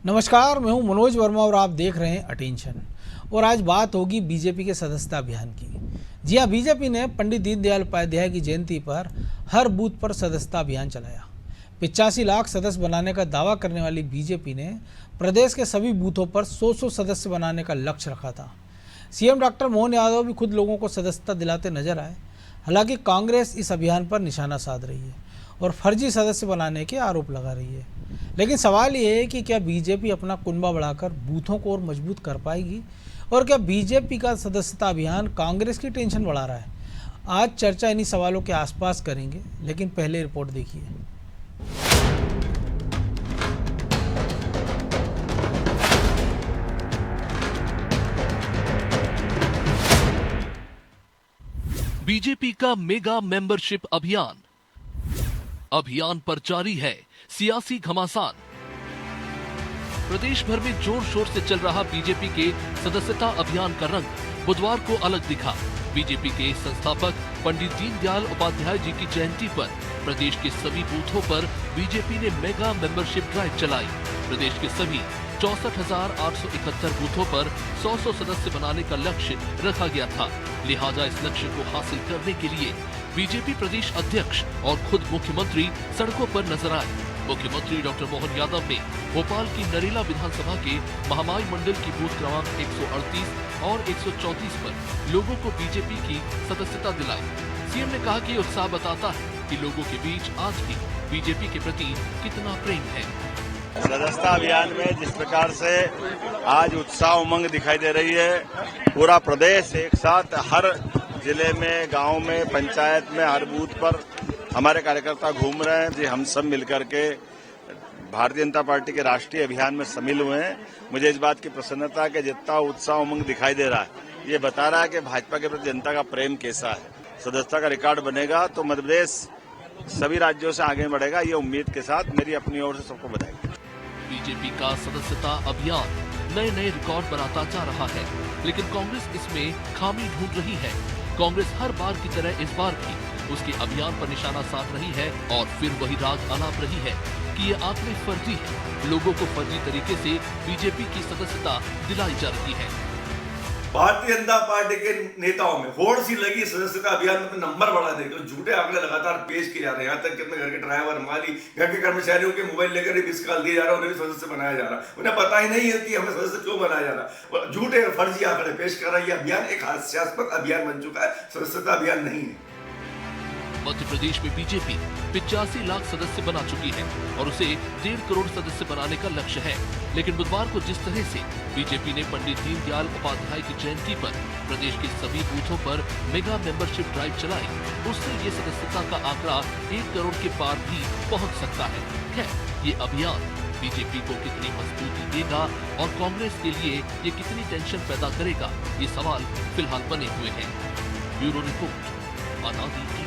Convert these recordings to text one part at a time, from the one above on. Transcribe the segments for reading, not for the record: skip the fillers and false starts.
नमस्कार, मैं हूं मनोज वर्मा और आप देख रहे हैं अटेंशन। और आज बात होगी बीजेपी के सदस्यता अभियान की। जी हां, बीजेपी ने पंडित दीनदयाल उपाध्याय की जयंती पर हर बूथ पर सदस्यता अभियान चलाया। 85 लाख सदस्य बनाने का दावा करने वाली बीजेपी ने प्रदेश के सभी बूथों पर 100 सदस्य बनाने का लक्ष्य रखा था। सीएम डॉक्टर मोहन यादव भी खुद लोगों को सदस्यता दिलाते नजर आए। हालांकि कांग्रेस इस अभियान पर निशाना साध रही है और फर्जी सदस्य बनाने के आरोप लगा रही है। लेकिन सवाल ये है कि क्या बीजेपी अपना कुनबा बढ़ाकर बूथों को और मजबूत कर पाएगी, और क्या बीजेपी का सदस्यता अभियान कांग्रेस की टेंशन बढ़ा रहा है? आज चर्चा इन्हीं सवालों के आसपास करेंगे, लेकिन पहले रिपोर्ट देखिए। बीजेपी का मेगा मेंबरशिप अभियान पर जारी है सियासी घमासान। प्रदेश भर में जोर शोर से चल रहा बीजेपी के सदस्यता अभियान का रंग बुधवार को अलग दिखा। बीजेपी के संस्थापक पंडित दीनदयाल उपाध्याय जी की जयंती पर प्रदेश के सभी बूथों पर बीजेपी ने मेगा मेंबरशिप ड्राइव चलाई। प्रदेश के सभी 64,871 बूथों पर 100 सदस्य बनाने का लक्ष्य रखा गया था। लिहाजा इस लक्ष्य को हासिल करने के लिए बीजेपी प्रदेश अध्यक्ष और खुद मुख्यमंत्री सड़कों पर नजर आए। मुख्यमंत्री डॉक्टर मोहन यादव ने भोपाल की नरेला विधानसभा के महामाई मंडल की बूथ क्रमांक 138 और 134 पर लोगों को बीजेपी की सदस्यता दिलाई। सीएम ने कहा कि ये उत्साह बताता है कि लोगों के बीच आज भी बीजेपी के प्रति कितना प्रेम है। सदस्यता अभियान में जिस प्रकार से आज उत्साह उमंग दिखाई दे रही है, पूरा प्रदेश एक साथ हर जिले में, गांव में, पंचायत में, हर बूथ पर हमारे कार्यकर्ता घूम रहे हैं। जी, हम सब मिलकर के भारतीय जनता पार्टी के राष्ट्रीय अभियान में शामिल हुए हैं। मुझे इस बात की प्रसन्नता है कि जितना उत्साह उमंग दिखाई दे रहा है, ये बता रहा है कि भाजपा के प्रति जनता का प्रेम कैसा है। सदस्यता का रिकॉर्ड बनेगा तो मध्य प्रदेश सभी राज्यों से आगे बढ़ेगा, ये उम्मीद के साथ मेरी अपनी ओर से सबको बधाई। बीजेपी का सदस्यता अभियान नए नए रिकॉर्ड बनाता जा रहा है, लेकिन कांग्रेस इसमें खामी ढूंढ रही है। कांग्रेस हर बार की तरह इस बार भी उसके अभियान पर निशाना साध रही है और फिर वही राग आलाप रही है कि ये आंकड़े फर्जी है। लोगों को फर्जी तरीके से बीजेपी की सदस्यता दिलाई जा रही है। भारतीय जनता पार्टी के नेताओं में होड़ सी लगी सदस्यता अभियान में नंबर बढ़ाने के, झूठे आंकड़े लगातार पेश किए जा रहे हैं। यहाँ तक कितने घर के ड्राइवर, माली, घर के कर्मचारियों के मोबाइल लेकर मिस कॉल दिए जा रहा है, उन्हें भी सदस्य बनाया जा रहा है। उन्हें पता ही नहीं है कि हमें सदस्य क्यों बनाया जा रहा है। झूठे और फर्जी आंकड़े पेश कर रहा है। यह अभियान एक हास्यास्पद अभियान बन चुका है, सदस्यता अभियान नहीं है। मध्य प्रदेश में बीजेपी 85 लाख सदस्य बना चुकी है और उसे 1.5 करोड़ सदस्य बनाने का लक्ष्य है। लेकिन बुधवार को जिस तरह से बीजेपी ने पंडित दीनदयाल उपाध्याय की जयंती पर प्रदेश के सभी बूथों पर मेगा मेंबरशिप ड्राइव चलाई, उससे ये सदस्यता का आंकड़ा 1 करोड़ के पार भी पहुंच सकता है। खैर, ये अभियान बीजेपी को कितनी मजबूती देगा और कांग्रेस के लिए ये कितनी टेंशन पैदा करेगा, ये सवाल फिलहाल बने हुए हैं। ब्यूरो रिपोर्ट, अनादि टीवी।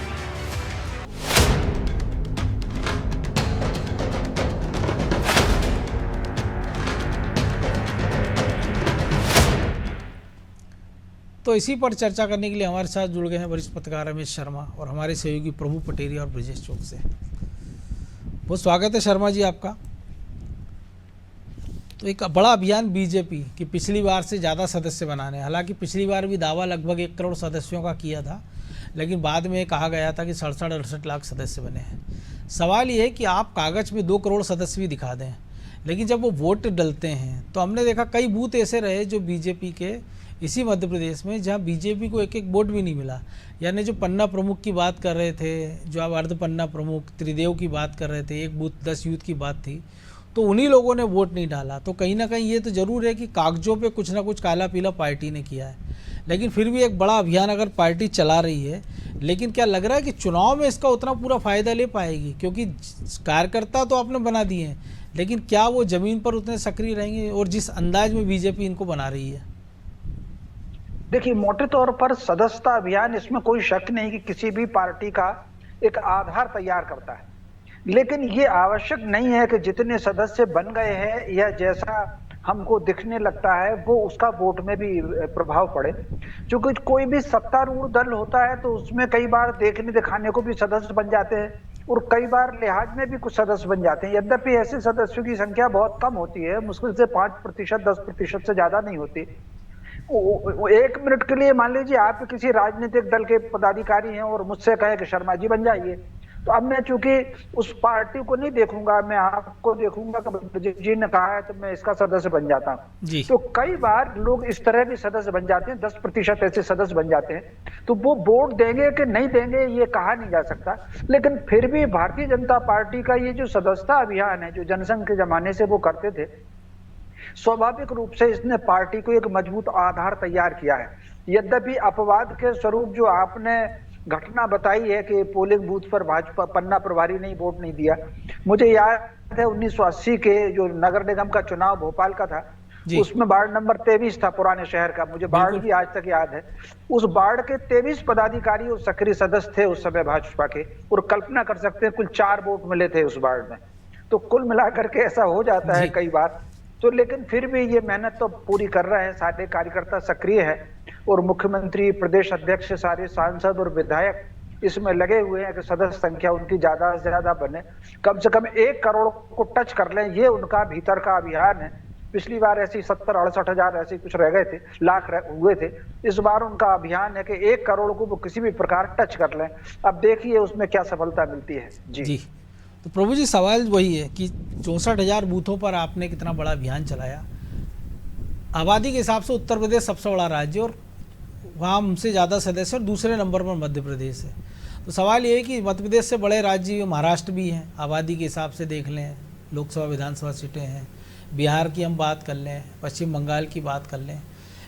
तो इसी पर चर्चा करने के लिए हमारे साथ जुड़ गए हैं वरिष्ठ पत्रकार रमेश शर्मा और हमारे सहयोगी प्रभु पटेरिया और ब्रजेश चौक से। बहुत स्वागत है शर्मा जी आपका। तो एक बड़ा अभियान बीजेपी की पिछली बार से ज़्यादा सदस्य बनाने, हालांकि पिछली बार भी दावा लगभग 1 करोड़ सदस्यों का किया था, लेकिन बाद में कहा गया था कि 67-68 लाख सदस्य बने हैं। सवाल ये है कि आप कागज़ में 2 करोड़ सदस्य भी दिखा दें, लेकिन जब वो वोट डलते हैं तो हमने देखा कई बूथ ऐसे रहे जो बीजेपी के इसी मध्य प्रदेश में जहां बीजेपी को एक वोट भी नहीं मिला। यानी जो पन्ना प्रमुख की बात कर रहे थे, जो आप अर्ध पन्ना प्रमुख त्रिदेव की बात कर रहे थे, एक बूथ 10 यूथ की बात थी, तो उन्हीं लोगों ने वोट नहीं डाला। तो कहीं ना कहीं ये तो ज़रूर है कि कागजों पे कुछ ना कुछ काला पीला पार्टी ने किया है। लेकिन फिर भी एक बड़ा अभियान अगर पार्टी चला रही है, लेकिन क्या लग रहा है कि चुनाव में इसका उतना पूरा फ़ायदा ले पाएगी? क्योंकि कार्यकर्ता तो आपने बना दिए हैं, लेकिन क्या वो ज़मीन पर उतने सक्रिय रहेंगे और जिस अंदाज में बीजेपी इनको बना रही है? देखिए, मोटे तौर पर सदस्यता अभियान, इसमें कोई शक नहीं कि किसी भी पार्टी का एक आधार तैयार करता है, लेकिन ये आवश्यक नहीं है कि जितने सदस्य बन गए हैं या जैसा हमको दिखने लगता है वो उसका वोट में भी प्रभाव पड़े। क्योंकि कोई भी सत्तारूढ़ दल होता है तो उसमें कई बार देखने दिखाने को भी सदस्य बन जाते हैं, और कई बार लिहाज में भी कुछ सदस्य बन जाते हैं। यद्यपि ऐसे सदस्यों की संख्या बहुत कम होती है, मुश्किल से 5%, 10% से ज्यादा नहीं होती। एक मिनट के लिए मान लीजिए आप किसी राजनीतिक दल के पदाधिकारी हैं और मुझसे कहे कि शर्मा जी बन जाइए, तो अब मैं चूंकि उस पार्टी को नहीं देखूंगा, मैं आपको देखूंगा कि जी ने कहा है तो मैं इसका सदस्य बन जाता हूँ। तो कई बार लोग इस तरह भी सदस्य बन जाते हैं, 10% ऐसे सदस्य बन जाते हैं। तो वो वोट देंगे कि नहीं देंगे ये कहा नहीं जा सकता, लेकिन फिर भी भारतीय जनता पार्टी का ये जो सदस्यता अभियान है जो जनसंघ के जमाने से वो करते थे, स्वाभाविक रूप से इसने पार्टी को एक मजबूत आधार तैयार किया है। यद्यपि अपवाद के स्वरूप जो आपने घटना बताई है कि पोलिंग बूथ पर भाजपा पन्ना प्रभारी ने वोट नहीं दिया, मुझे याद है 1980 के जो नगर निगम का चुनाव भोपाल का था, उसमें वार्ड नंबर 23 था पुराने शहर का, मुझे वार्ड भी आज तक याद है। उस वार्ड के 23 पदाधिकारी और सक्रिय सदस्य थे उस समय भाजपा के, और कल्पना कर सकते हैं कुल 4 वोट मिले थे उस वार्ड में। तो कुल मिलाकर के ऐसा हो जाता है कई बार। तो लेकिन फिर भी ये मेहनत तो पूरी कर रहे हैं, सारे कार्यकर्ता सक्रिय है, और मुख्यमंत्री, प्रदेश अध्यक्ष, सारे सांसद और विधायक इसमें लगे हुए हैं कि सदस्य संख्या उनकी ज्यादा से ज्यादा बने, कम से कम 1 करोड़ को टच कर लें, ये उनका भीतर का अभियान है। पिछली बार ऐसी 70-68 हजार ऐसे कुछ रह गए थे, लाख हुए थे। इस बार उनका अभियान है कि 1 करोड़ को वो किसी भी प्रकार टच कर लें। अब देखिए उसमें क्या सफलता मिलती है। जी तो प्रभु जी, सवाल वही है कि 64,000 बूथों पर आपने कितना बड़ा अभियान चलाया। आबादी के हिसाब से उत्तर प्रदेश सबसे बड़ा राज्य और वहाँ हमसे ज़्यादा सदस्य, और दूसरे नंबर पर मध्य प्रदेश है। तो सवाल ये है कि मध्य प्रदेश से बड़े राज्य महाराष्ट्र भी हैं, आबादी के हिसाब से देख लें, लोकसभा विधानसभा सीटें हैं। बिहार की हम बात कर लें, पश्चिम बंगाल की बात कर लें,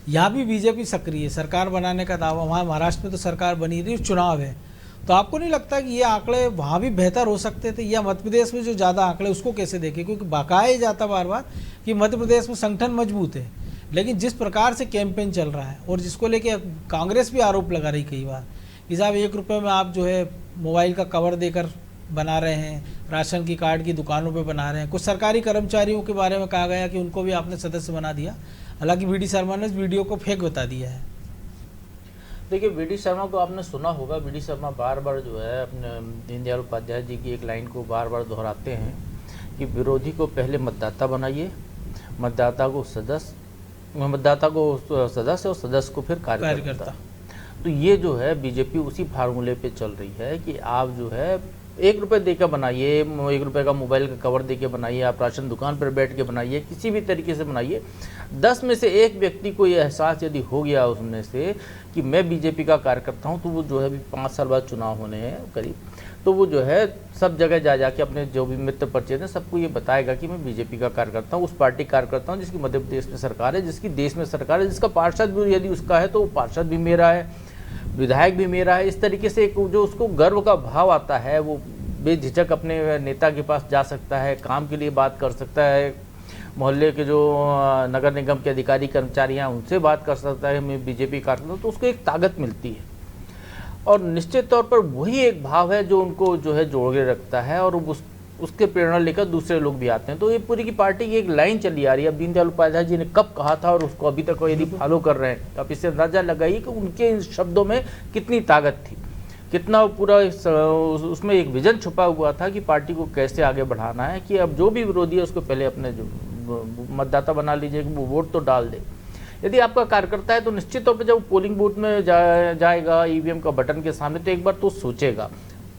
यहाँ भी बीजेपी सक्रिय है, सरकार बनाने का दावा। वहाँ महाराष्ट्र में तो सरकार बनी रही, चुनाव है। तो आपको नहीं लगता कि ये आंकड़े वहाँ भी बेहतर हो सकते थे, या मध्य प्रदेश में जो ज़्यादा आंकड़े उसको कैसे देखें? क्योंकि बकाया जाता बार बार कि मध्य प्रदेश में संगठन मजबूत है, लेकिन जिस प्रकार से कैंपेन चल रहा है और जिसको लेके कांग्रेस भी आरोप लगा रही कई बार कि साहब 1 रुपये में आप जो है मोबाइल का कवर देकर बना रहे हैं, राशन की कार्ड की दुकानों पे बना रहे हैं। कुछ सरकारी कर्मचारियों के बारे में कहा गया कि उनको भी आपने सदस्य बना दिया, हालांकि वी डी शर्मा ने इस वीडियो को फेक बता दिया है। देखिए, वी डी शर्मा को आपने सुना होगा, वी डी शर्मा बार बार जो है अपने दीनदयाल उपाध्याय जी की एक लाइन को बार बार दोहराते हैं कि विरोधी को पहले मतदाता बनाइए, मतदाता को सदस्य और सदस्य को फिर कार्यकर्ता। तो ये जो है बीजेपी उसी फार्मूले पे चल रही है कि आप जो है 1 रुपये देकर बनाइए, 1 रुपये का मोबाइल का कवर देकर बनाइए, आप राशन दुकान पर बैठ के बनाइए, किसी भी तरीके से बनाइए। 10 में से 1 व्यक्ति को ये एहसास यदि हो गया उसमें से कि मैं बीजेपी का कार्यकर्ता हूँ, तो वो जो है अभी 5 साल बाद चुनाव होने हैं करीब, तो वो जो है सब जगह जा के अपने जो भी मित्र परिचित हैं सबको ये बताएगा कि मैं बीजेपी का कार्यकर्ता हूँ, उस पार्टी कार्यकर्ता हूँ जिसकी मध्य प्रदेश में सरकार है, जिसकी देश में सरकार है, जिसका पार्षद भी यदि उसका है तो वो पार्षद भी मेरा है, विधायक भी मेरा है। इस तरीके से जो उसको गर्व का भाव आता है, वो बेझिझक अपने नेता के पास जा सकता है, काम के लिए बात कर सकता है, मोहल्ले के जो नगर निगम के अधिकारी कर्मचारी हैं उनसे बात कर सकता है, मैं बीजेपी कार्यकर्ता हूँ, तो उसको एक ताकत मिलती है। और निश्चित तौर पर वही एक भाव है जो उनको जो है जोड़ के रखता है, और उसके प्रेरणा लेकर दूसरे लोग भी आते हैं। तो ये पूरी की पार्टी की एक लाइन चली आ रही है। अब दीनदयाल उपाध्याय जी ने कब कहा था और उसको अभी तक यदि फॉलो कर रहे हैं, आप इससे अंदाजा लगाइए कि उनके इन शब्दों में कितनी ताकत थी, कितना पूरा उसमें एक विजन छुपा हुआ था कि पार्टी को कैसे आगे बढ़ाना है, कि अब जो भी विरोधी है उसको पहले अपने जो मतदाता बना लीजिए कि वो वोट तो डाल दे। यदि आपका कार्यकर्ता है तो निश्चित तौर पर जब पोलिंग बूथ में जाएगा ईवीएम का बटन के सामने, तो एक बार तो सोचेगा।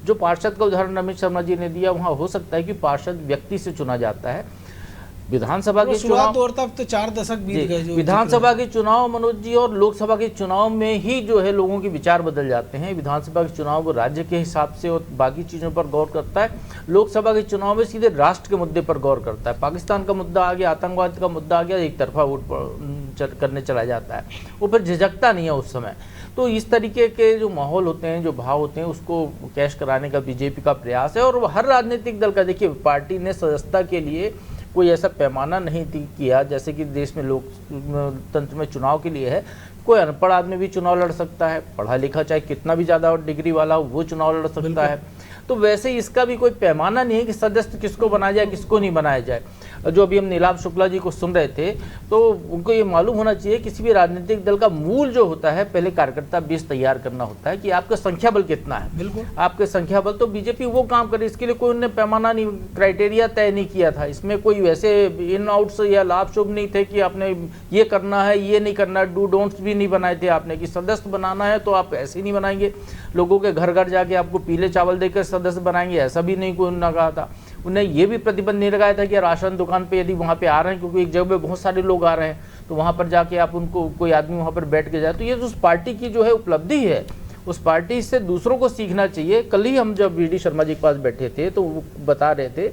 जो पार्षद का उदाहरण रमेश शर्मा जी ने दिया, वहाँ हो सकता है कि पार्षद व्यक्ति से चुना जाता है। विधानसभा के चुनाव तो 4 दशक बीत गए, विधानसभा के चुनाव मनोज जी, और लोकसभा के चुनाव में ही जो है लोगों के विचार बदल जाते हैं। विधानसभा के चुनाव वो राज्य के हिसाब से और बाकी चीज़ों पर गौर करता है, लोकसभा के चुनाव में सीधे राष्ट्र के मुद्दे पर गौर करता है। पाकिस्तान का मुद्दा आ गया, आतंकवाद का मुद्दा आ गया, एक तरफा वोट करने चला जाता है, वो फिर झिझकता नहीं है उस समय। तो इस तरीके के जो माहौल होते हैं, जो भाव होते हैं, उसको कैश कराने का बीजेपी का प्रयास है। और हर राजनीतिक दल का, देखिए पार्टी ने सदस्यता के लिए कोई ऐसा पैमाना नहीं किया जैसे कि देश में लोकतंत्र में चुनाव के लिए है। कोई अनपढ़ आदमी भी चुनाव लड़ सकता है, पढ़ा लिखा चाहे कितना भी ज़्यादा डिग्री वाला हो वो चुनाव लड़ सकता है। तो वैसे ही इसका भी कोई पैमाना नहीं है कि सदस्य किसको बनाया जाए किसको नहीं बनाया जाए। जो अभी हम नीलाभ शुक्ला जी को सुन रहे थे, तो उनको ये मालूम होना चाहिए किसी भी राजनीतिक दल का मूल जो होता है, पहले कार्यकर्ता बेस तैयार करना होता है कि आपका संख्या बल कितना है। बिल्कुल आपके संख्या बल, तो बीजेपी वो काम करे, इसके लिए कोई उन्होंने पैमाना नहीं, क्राइटेरिया तय नहीं किया था। इसमें कोई वैसे इन आउट्स या लाभ शुभ नहीं थे कि आपने ये करना है, ये नहीं करना, डू डोंट्स भी नहीं बनाए थे आपने कि सदस्य बनाना है तो आप ऐसे नहीं बनाएंगे, लोगों के घर घर जाके आपको पीले चावल देकर सदस्य बनाएंगे, ऐसा भी नहीं कोई उन्होंने कहा था। उन्हें ये भी प्रतिबंध नहीं लगाया था कि राशन दुकान पे यदि वहाँ पे आ रहे हैं, क्योंकि एक जगह पे बहुत सारे लोग आ रहे हैं, तो वहाँ पर जाके आप उनको, कोई आदमी वहाँ पर बैठ के जाए, तो ये उस पार्टी की जो है उपलब्धि है, उस पार्टी से दूसरों को सीखना चाहिए। कल ही हम जब वी.डी. शर्मा जी के पास बैठे थे तो वो बता रहे थे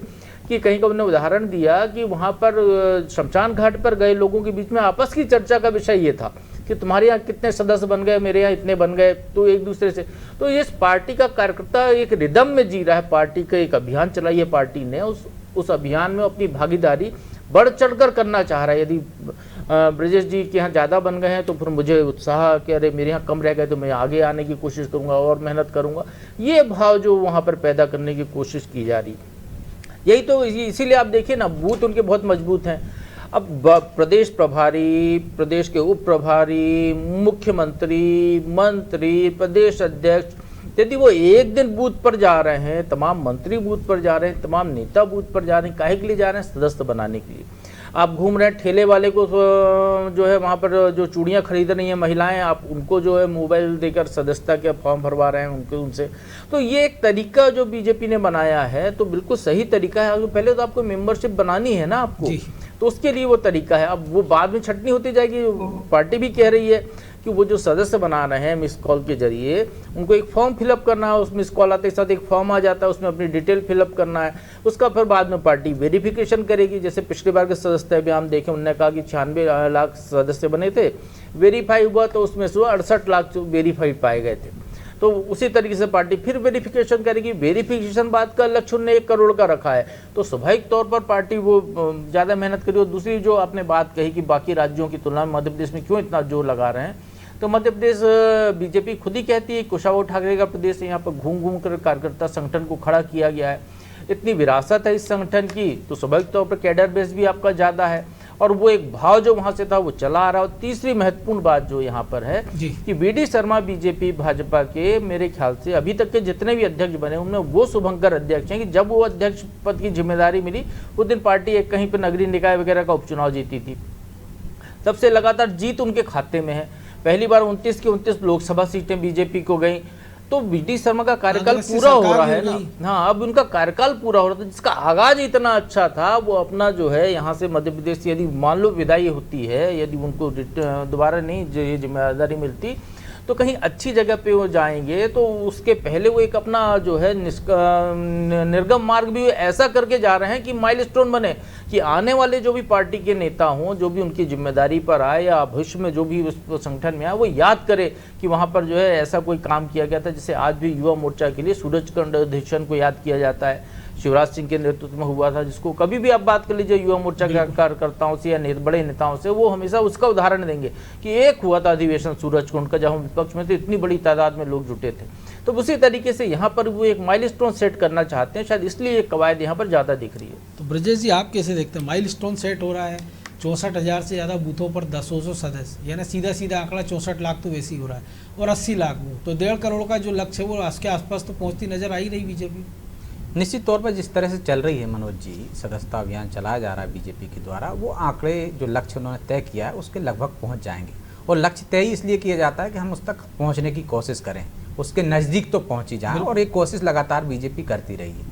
कि कहीं का उन्होंने उदाहरण दिया कि वहाँ पर शमशान घाट पर गए लोगों के बीच में आपस की चर्चा का विषय ये था कि तुम्हारे यहाँ कितने सदस्य बन गए, मेरे यहाँ इतने बन गए, तो एक दूसरे से, तो इस पार्टी का कार्यकर्ता एक रिदम में जी रहा है। पार्टी का एक अभियान चलाई है पार्टी ने, उस अभियान में अपनी भागीदारी बढ़ चढ़कर करना चाह रहा है। यदि ब्रजेश जी के यहाँ ज़्यादा बन गए हैं तो फिर मुझे उत्साह कि अरे मेरे यहाँ कम रह गए तो मैं आगे आने की कोशिश करूँगा और मेहनत करूँगा, ये भाव जो वहाँ पर पैदा करने की कोशिश की जा रही, यही तो, इसीलिए आप देखिए ना, बूथ उनके बहुत मजबूत हैं। अब प्रदेश प्रभारी, प्रदेश के उप प्रभारी, मुख्यमंत्री, मंत्री, प्रदेश अध्यक्ष, यदि वो एक दिन बूथ पर जा रहे हैं, तमाम मंत्री बूथ पर जा रहे हैं, तमाम नेता बूथ पर जा रहे हैं, काहे के लिए जा रहे हैं? सदस्य बनाने के लिए। आप घूम रहे हैं, ठेले वाले को जो है वहाँ पर जो चूड़ियाँ खरीद रही हैं महिलाएं, आप उनको जो है मोबाइल देकर सदस्यता के फॉर्म भरवा रहे हैं उनसे। तो ये एक तरीका जो बीजेपी ने बनाया है, तो बिल्कुल सही तरीका है। पहले तो आपको मेंबरशिप बनानी है ना आपको, तो उसके लिए वो तरीका है। अब वो बाद में छटनी होती जाएगी। पार्टी भी कह रही है कि वो जो सदस्य बना रहे हैं मिस कॉल के जरिए, उनको एक फॉर्म फिलअप करना है, उस मिस कॉल आते के साथ एक फॉर्म आ जाता है, उसमें अपनी डिटेल फिलअप करना है, उसका फिर बाद में पार्टी वेरिफिकेशन करेगी। जैसे पिछली बार के सदस्य भी हम देखें, उन्होंने कहा कि 96 लाख सदस्य बने थे, वेरीफाई हुआ तो उसमें से 68 लाख वेरीफाइड पाए गए थे। तो उसी तरीके से पार्टी फिर वेरिफिकेशन करेगी। वेरिफिकेशन बाद का लक्ष्य उन्होंने 1 करोड़ का रखा है, तो स्वाभाविक तौर पर पार्टी वो ज़्यादा मेहनत करेगी। और दूसरी जो आपने बात कही कि बाकी राज्यों की तुलना में मध्य प्रदेश में क्यों इतना जोर लगा रहे हैं, तो मध्य प्रदेश बीजेपी खुद ही कहती है कुशाभाऊ ठाकरे का प्रदेश है, यहाँ पर घूम घूम कर कार्यकर्ता संगठन को खड़ा किया गया है, इतनी विरासत है इस संगठन की, तो स्वाभाविक तौर पर कैडर बेस भी आपका ज़्यादा है, और वो एक भाव जो वहाँ से था वो चला आ रहा है। और तीसरी महत्वपूर्ण बात जो यहाँ पर है कि वी.डी. शर्मा बीजेपी भाजपा के मेरे ख्याल से अभी तक के जितने भी अध्यक्ष बने उनमें वो शुभंकर अध्यक्ष हैं कि जब वो अध्यक्ष पद की जिम्मेदारी मिली उस दिन पार्टी एक कहीं पर नगरीय निकाय वगैरह का उपचुनाव जीती थी, तब से लगातार जीत उनके खाते में है। पहली बार 29 की 29 लोकसभा सीटें बीजेपी को गई, तो वी.डी. शर्मा का कार्यकाल पूरा हो रहा है ना। हाँ, अब उनका कार्यकाल पूरा हो रहा था, जिसका आगाज इतना अच्छा था, वो अपना जो है यहाँ से मध्य प्रदेश से यदि मान लो विदाई होती है, यदि उनको दोबारा नहीं ये जिम्मेदारी मिलती, तो कहीं अच्छी जगह पे वो जाएंगे, तो उसके पहले वो एक अपना जो है निर्गम मार्ग भी ऐसा करके जा रहे हैं कि माइलस्टोन बने, कि आने वाले जो भी पार्टी के नेता हों, जो भी उनकी जिम्मेदारी पर आए या भविष्य में जो भी उस संगठन में आए, वो याद करे कि वहाँ पर जो है ऐसा कोई काम किया गया था। जैसे आज भी युवा मोर्चा के लिए सूरजकांत अधिवेशन को याद किया जाता है, शिवराज सिंह के नेतृत्व में हुआ था, जिसको कभी भी आप बात कर लीजिए युवा मोर्चा के कार्यकर्ताओं से या बड़े नेताओं से, वो हमेशा उसका उदाहरण देंगे कि एक हुआ था अधिवेशन सूरजकुंड का, जब हम विपक्ष में थे इतनी बड़ी तादाद में लोग जुटे थे। तो उसी तरीके से यहाँ पर वो एक माइलस्टोन सेट करना चाहते हैं, शायद इसलिए ये कवायद यहाँ पर ज़्यादा दिख रही है। तो ब्रजेश जी, आप कैसे देखते हैं? माइलस्टोन सेट हो रहा है, 64,000 से ज़्यादा बूथों पर 200 सदस्य, यानी सीधा सीधा आंकड़ा 64 लाख तो वैसे ही हो रहा है, और 80 लाख वो तो 1.5 करोड़ का जो लक्ष्य है वो उसके आसपास तो पहुँचती नजर आ ही रही बीजेपी। निश्चित तौर पर जिस तरह से चल रही है मनोज जी, सदस्यता अभियान चलाया जा रहा है बीजेपी के द्वारा, वो आंकड़े जो लक्ष्य उन्होंने तय किया है उसके लगभग पहुंच जाएंगे। और लक्ष्य तय ही इसलिए किया जाता है कि हम उस तक पहुंचने की कोशिश करें, उसके नज़दीक तो पहुंच ही जाए, और एक कोशिश लगातार बीजेपी करती रही है।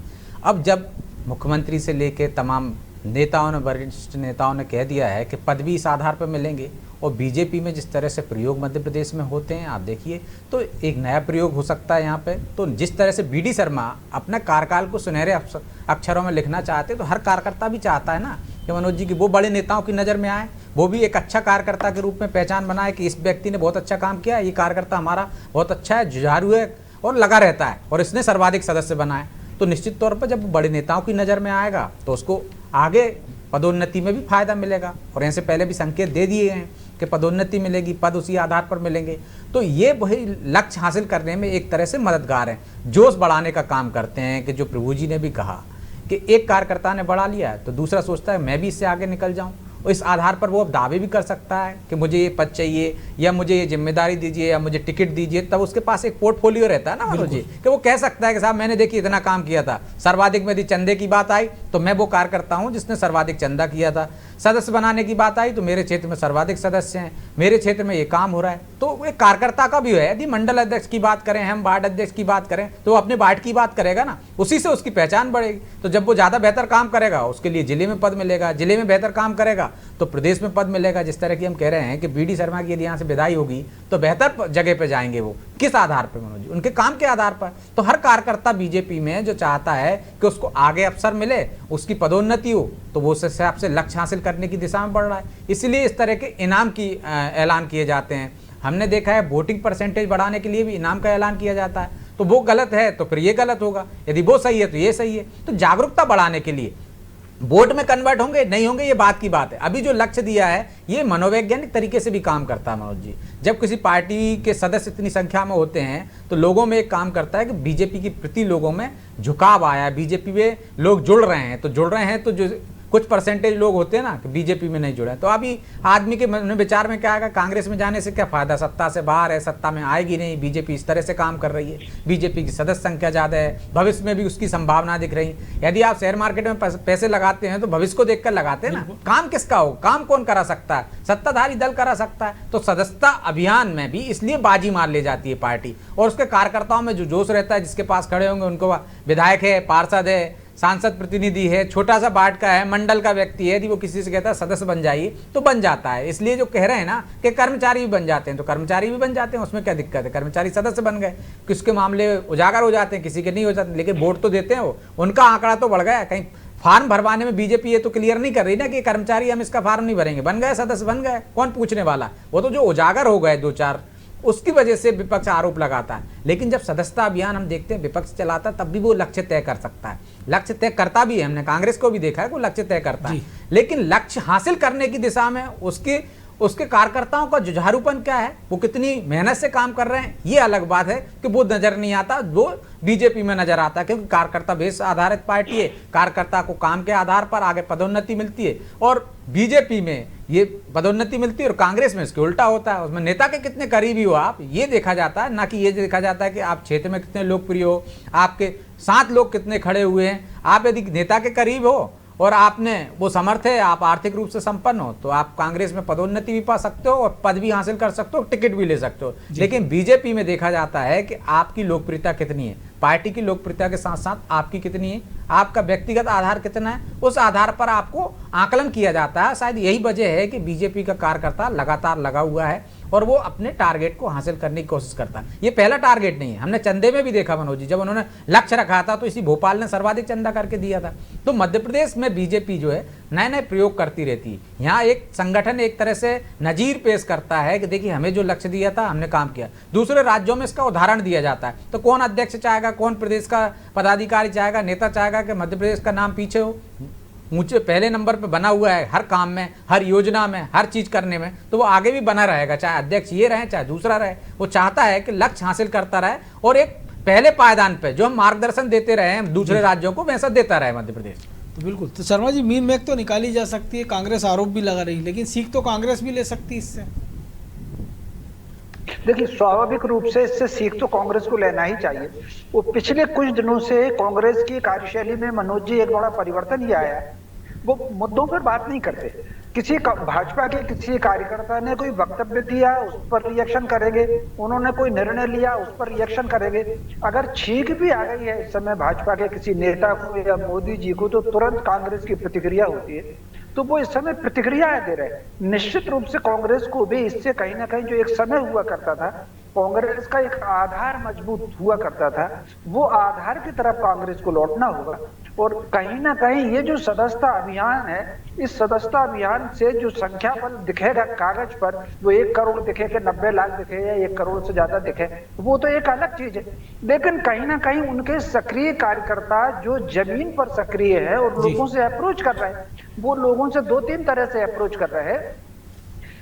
अब जब मुख्यमंत्री से लेकर तमाम नेताओं ने, वरिष्ठ नेताओं ने कह दिया है कि पद भी इस आधार पर मिलेंगे, और बीजेपी में जिस तरह से प्रयोग मध्य प्रदेश में होते हैं आप देखिए, तो एक नया प्रयोग हो सकता है यहाँ पे। तो जिस तरह से वी.डी. शर्मा अपने कार्यकाल को सुनहरे अक्षरों में लिखना चाहते, तो हर कार्यकर्ता भी चाहता है ना कि मनोज जी की वो बड़े नेताओं की नज़र में आए, वो भी एक अच्छा कार्यकर्ता के रूप में पहचान बनाए कि इस व्यक्ति ने बहुत अच्छा काम किया, ये कार्यकर्ता हमारा बहुत अच्छा है, जुझारू है और लगा रहता है, और इसने सर्वाधिक सदस्य बनाए। तो निश्चित तौर पर जब वो बड़े नेताओं की नज़र में आएगा तो उसको आगे पदोन्नति में भी फायदा मिलेगा, और यहाँ से पहले भी संकेत दे दिए हैं कि पदोन्नति मिलेगी, पद उसी आधार पर मिलेंगे। तो ये वही लक्ष्य हासिल करने में एक तरह से मददगार है, जोश बढ़ाने का काम करते हैं। कि जो प्रभु जी ने भी कहा कि एक कार्यकर्ता ने बढ़ा लिया है तो दूसरा सोचता है मैं भी इससे आगे निकल जाऊं, और इस आधार पर वो अब दावे भी कर सकता है कि मुझे ये पद चाहिए या मुझे ये जिम्मेदारी दीजिए या मुझे टिकट दीजिए। तब उसके पास एक पोर्टफोलियो रहता है ना मनोज जी, कि वो कह सकता है कि साहब मैंने देखिए इतना काम किया था, सर्वाधिक में यदि चंदे की बात आई तो मैं वो कार्यकर्ता हूं जिसने सर्वाधिक चंदा किया था, सदस्य बनाने की बात आई तो मेरे क्षेत्र में सर्वाधिक सदस्य हैं, मेरे क्षेत्र में ये काम हो रहा है। तो एक कार्यकर्ता का भी है, यदि मंडल अध्यक्ष की बात करें, हम वार्ड अध्यक्ष की बात करें, तो वो अपने वार्ड की बात करेगा ना, उसी से उसकी पहचान बढ़ेगी। तो जब वो ज़्यादा बेहतर काम करेगा उसके लिए जिले में पद मिलेगा, जिले में बेहतर काम करेगा तो प्रदेश में पद मिलेगा। जिस तरह की हम कह रहे हैं कि बीडी शर्मा की यदि यहाँ से विदाई होगी तो बेहतर जगह पे जाएंगे, वो किस आधार पर मनोज जी? उनके काम के आधार पर। तो हर कार्यकर्ता बीजेपी में जो चाहता है कि उसको आगे अवसर मिले, उसकी पदोन्नति हो, तो वो उस हिसाब से लक्ष्य हासिल करने की दिशा में बढ़ रहा है। इसलिए इस तरह के इनाम की ऐलान किए जाते हैं। हमने देखा है वोटिंग परसेंटेज बढ़ाने के लिए भी इनाम का ऐलान किया जाता है। तो वो गलत है तो फिर ये गलत होगा, यदि वो सही है तो ये सही है। तो जागरूकता बढ़ाने के लिए वोट में कन्वर्ट होंगे नहीं होंगे ये बात की बात है। अभी जो लक्ष्य दिया है ये मनोवैज्ञानिक तरीके से भी काम करता है मनोज जी। जब किसी पार्टी के सदस्य इतनी संख्या में होते हैं तो लोगों में एक काम करता है कि बीजेपी के प्रति लोगों में झुकाव आया, बीजेपी में लोग जुड़ रहे हैं। तो जुड़ रहे हैं तो जो कुछ परसेंटेज लोग होते हैं ना कि बीजेपी में नहीं जुड़े, तो अभी आदमी के विचार में क्या आएगा, कांग्रेस में जाने से क्या फायदा, सत्ता से बाहर है, सत्ता में आएगी नहीं, बीजेपी इस तरह से काम कर रही है, बीजेपी की सदस्य संख्या ज़्यादा है, भविष्य में भी उसकी संभावना दिख रही है। यदि आप शेयर मार्केट में पैसे लगाते हैं तो भविष्य को देखकर लगाते हैं ना, काम किसका हो, काम कौन करा सकता है, सत्ताधारी दल करा सकता है। तो सदस्यता अभियान में भी इसलिए बाजी मार ले जाती है पार्टी, और उसके कार्यकर्ताओं में जो जोश रहता है, जिसके पास खड़े होंगे उनको विधायक है, पार्षद है, सांसद प्रतिनिधि है, छोटा सा वार्ड का है, मंडल का व्यक्ति है, यदि वो किसी से कहता है सदस्य बन जाइए तो बन जाता है। इसलिए जो कह रहे हैं ना कि कर्मचारी भी बन जाते हैं, तो कर्मचारी भी बन जाते हैं, उसमें क्या दिक्कत है, कर्मचारी सदस्य बन गए, किसके मामले उजागर हो जाते हैं, किसी के नहीं हो जाते, लेकिन वोट तो देते हैं वो, उनका आंकड़ा तो बढ़ गया। कहीं फार्म भरवाने में बीजेपी ये तो क्लियर नहीं कर रही ना कि कर्मचारी हम इसका फार्म नहीं भरेंगे, बन गए सदस्य बन गए, कौन पूछने वाला। वो तो जो उजागर हो गए 2-4 उसकी वजह से विपक्ष आरोप लगाता है। लेकिन जब सदस्यता अभियान हम देखते हैं विपक्ष चलाता है तब भी वो लक्ष्य तय कर सकता है, लक्ष्य तय करता भी है। हमने कांग्रेस को भी देखा है वो लक्ष्य तय करता है, लेकिन लक्ष्य हासिल करने की दिशा में उसके कार्यकर्ताओं का जुझारूपन क्या है, वो कितनी मेहनत से काम कर रहे हैं, ये अलग बात है कि वो नजर नहीं आता, वो बीजेपी में नजर आता है। क्योंकि कार्यकर्ता बेस आधारित पार्टी है, कार्यकर्ता को काम के आधार पर आगे पदोन्नति मिलती है, और बीजेपी में ये पदोन्नति मिलती है और कांग्रेस में इसके उल्टा होता है। उसमें नेता के कितने करीबी हो आप, ये देखा जाता है, ना कि ये देखा जाता है कि आप क्षेत्र में कितने लोकप्रिय हो, आपके साथ लोग कितने खड़े हुए हैं। आप यदि नेता के करीब हो और आपने वो समर्थ है, आप आर्थिक रूप से संपन्न हो, तो आप कांग्रेस में पदोन्नति भी पा सकते हो और पद भी हासिल कर सकते हो, टिकट भी ले सकते हो। लेकिन बीजेपी में देखा जाता है कि आपकी लोकप्रियता कितनी है, पार्टी की लोकप्रियता के साथ साथ आपकी कितनी है, आपका व्यक्तिगत आधार कितना है, उस आधार पर आपको आकलन किया जाता है। शायद यही वजह है कि बीजेपी का कार्यकर्ता लगातार लगा हुआ है और वो अपने टारगेट को हासिल करने की कोशिश करता है। ये पहला टारगेट नहीं है, हमने चंदे में भी देखा मनोज जी, जब उन्होंने लक्ष्य रखा था तो इसी भोपाल ने सर्वाधिक चंदा करके दिया था। तो मध्य प्रदेश में बीजेपी जो है नए नए प्रयोग करती रहती है। यहाँ एक संगठन एक तरह से नजीर पेश करता है कि देखिए हमें जो लक्ष्य दिया था हमने काम किया। दूसरे राज्यों में इसका उदाहरण दिया जाता है। तो कौन अध्यक्ष चाहेगा, कौन प्रदेश का पदाधिकारी चाहेगा, नेता चाहेगा कि मध्य प्रदेश का नाम पीछे हो, ऊंचे पहले नंबर पे बना हुआ है हर काम में, हर योजना में, हर चीज करने में, तो वो आगे भी बना रहेगा, चाहे अध्यक्ष ये रहे चाहे दूसरा रहे। वो चाहता है कि लक्ष्य हासिल करता रहे और एक पहले पायदान पे जो हम मार्गदर्शन देते रहे हैं दूसरे राज्यों को वैसा देता रहे मध्य प्रदेश। तो बिल्कुल, तो शर्मा जी मीन मेक तो निकाली जा सकती है, कांग्रेस आरोप भी लगा रही, लेकिन सीख तो कांग्रेस भी ले सकती है इससे। देखिए स्वाभाविक रूप से इससे सीख तो कांग्रेस को लेना ही चाहिए। वो पिछले कुछ दिनों से कांग्रेस की कार्यशैली में मनोज जी एक बड़ा परिवर्तन ये आया है, वो मुद्दों पर बात नहीं करते। भाजपा के किसी कार्यकर्ता ने कोई वक्तव्य दिया उस पर रिएक्शन करेंगे, उन्होंने कोई निर्णय लिया उस पर रिएक्शन करेंगे। अगर छींक भी आ गई है इस समय भाजपा के किसी नेता को या मोदी जी को तो तुरंत कांग्रेस की प्रतिक्रिया होती है। तो वो इस समय प्रतिक्रियाएं दे रहे हैं। निश्चित रूप से कांग्रेस को भी इससे कहीं ना कहीं जो एक समय हुआ करता था, कांग्रेस का एक आधार मजबूत हुआ करता था, वो आधार की तरफ कांग्रेस को लौटना होगा। और कहीं ना कहीं ये जो सदस्यता अभियान है, इस सदस्यता अभियान से जो संख्या बल दिखेगा कागज पर, वो 1 करोड़ दिखे कि 90 लाख दिखे या 1 करोड़ से ज्यादा दिखे, वो तो एक अलग चीज है। लेकिन कहीं ना कहीं उनके सक्रिय कार्यकर्ता जो जमीन पर सक्रिय है और लोगों से अप्रोच कर रहे हैं, वो लोगों से 2-3 तरह से अप्रोच कर रहे हैं।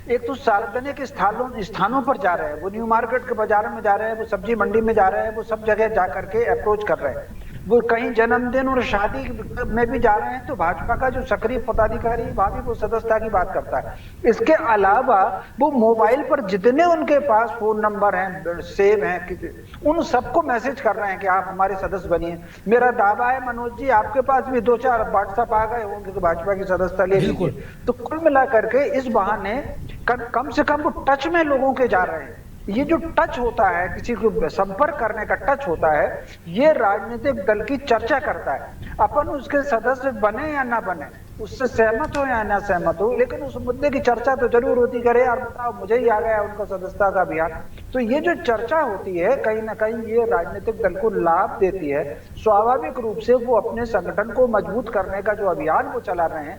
एक तो सार्वजनिक स्थानों पर जा रहे हैं, वो न्यू मार्केट के बाजार में जा रहे हैं, वो सब्जी मंडी में जा रहे हैं, वो सब जगह जा करके अप्रोच कर रहे हैं। वो कहीं जन्मदिन और शादी में भी जा रहे हैं तो भाजपा का जो सक्रिय पदाधिकारी वहां भी वो सदस्यता की बात करता है। इसके अलावा वो मोबाइल पर जितने उनके पास फोन नंबर हैं सेव हैं उन सबको मैसेज कर रहे हैं कि आप हमारे सदस्य बनिए। मेरा दावा है मनोज जी आपके पास भी 2-4 व्हाट्सएप आ गए होंगे कि भाजपा की सदस्यता ले लीजिए। तो कुल मिलाकर के इस बहाने कम से कम वो टच में लोगों के जा रहे हैं। ये जो टच होता है, किसी को संपर्क करने का टच होता है, ये राजनीतिक दल की चर्चा करता है। अपन उसके सदस्य बने या ना बने, उससे सहमत हो या ना सहमत हो, लेकिन उस मुद्दे की चर्चा तो जरूर होती। करे यार बताओ मुझे ही आ गया उनका सदस्यता का अभियान। तो ये जो चर्चा होती है कहीं ना कहीं ये राजनीतिक दल को लाभ देती है। स्वाभाविक रूप से वो अपने संगठन को मजबूत करने का जो अभियान वो चला रहे हैं,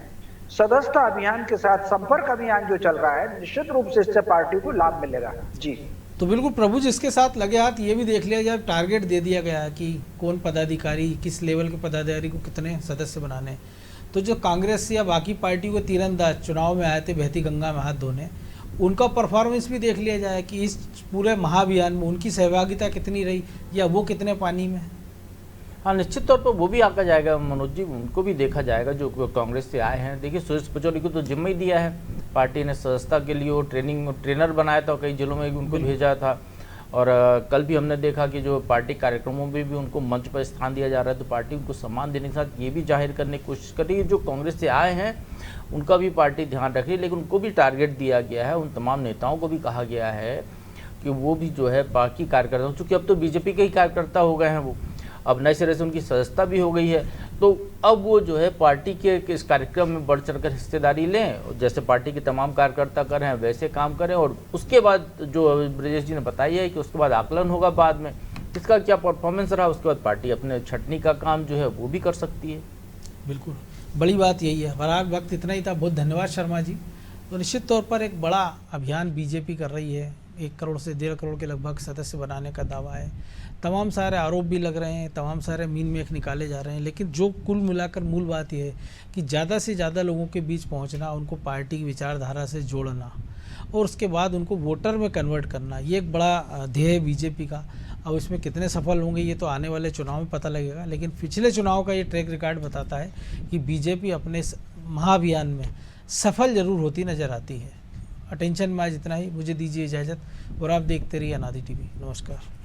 सदस्यता अभियान के साथ संपर्क अभियान जो चल रहा है, निश्चित रूप से इससे पार्टी को लाभ मिलेगा। जी तो बिल्कुल प्रभु जिसके साथ लगे हाथ ये भी देख लिया जाए, टारगेट दे दिया गया है कि कौन पदाधिकारी किस लेवल के पदाधिकारी को कितने सदस्य बनाने। तो जो कांग्रेस या बाकी पार्टी को तीरंदाज चुनाव में आए थे बहती गंगा में हाथ धोने, उनका परफॉर्मेंस भी देख लिया जाए कि इस पूरे महाअभियान में उनकी सहभागिता कितनी रही या वो कितने पानी में। हाँ, निश्चित तौर पर वो भी आका जाएगा मनोज जी, उनको भी देखा जाएगा जो कांग्रेस से आए हैं। देखिए सुरेश पचौरी को तो जिम्मा ही दिया है पार्टी ने, सदस्यता के लिए वो ट्रेनर बनाया था, कई जिलों में उनको भेजा था। और कल भी हमने देखा कि जो पार्टी कार्यक्रमों में भी उनको मंच पर स्थान दिया जा रहा है, तो पार्टी उनको सम्मान देने के साथ ये भी जाहिर करने की कोशिश कर रही है जो कांग्रेस से आए हैं उनका भी पार्टी ध्यान रख रही है। लेकिन उनको भी टारगेट दिया गया है, उन तमाम नेताओं को भी कहा गया है कि वो भी जो है बाकी कार्यकर्ताओं, चूँकि अब तो बीजेपी के ही कार्यकर्ता हो गए हैं, वो अब नए सिरे से उनकी सदस्यता भी हो गई है, तो अब वो जो है पार्टी के इस कार्यक्रम में बढ़ चढ़कर हिस्सेदारी लें, जैसे पार्टी के तमाम कार्यकर्ता कर रहे हैं वैसे काम करें। और उसके बाद जो ब्रजेश जी ने बताया है कि उसके बाद आकलन होगा बाद में किसका क्या परफॉर्मेंस रहा, उसके बाद पार्टी अपने छटनी का काम जो है वो भी कर सकती है। बिल्कुल बड़ी बात यही है। बराबर वक्त इतना ही था, बहुत धन्यवाद शर्मा जी। तो निश्चित तौर पर एक बड़ा अभियान बीजेपी कर रही है, 1 करोड़ से 1.5 करोड़ के लगभग सदस्य बनाने का दावा है। तमाम सारे आरोप भी लग रहे हैं, तमाम सारे मीन मेख निकाले जा रहे हैं, लेकिन जो कुल मिलाकर मूल बात यह है कि ज़्यादा से ज़्यादा लोगों के बीच पहुंचना, उनको पार्टी की विचारधारा से जोड़ना और उसके बाद उनको वोटर में कन्वर्ट करना, ये एक बड़ा ध्येय है बीजेपी का। अब इसमें कितने सफल होंगे ये तो आने वाले चुनाव में पता लगेगा, लेकिन पिछले चुनाव का ये ट्रैक रिकॉर्ड बताता है कि बीजेपी अपने महाअभियान में सफल जरूर होती नज़र आती है। अटेंशन में आज इतना ही, मुझे दीजिए इजाज़त और आप देखते रहिए अनादि टीवी। नमस्कार।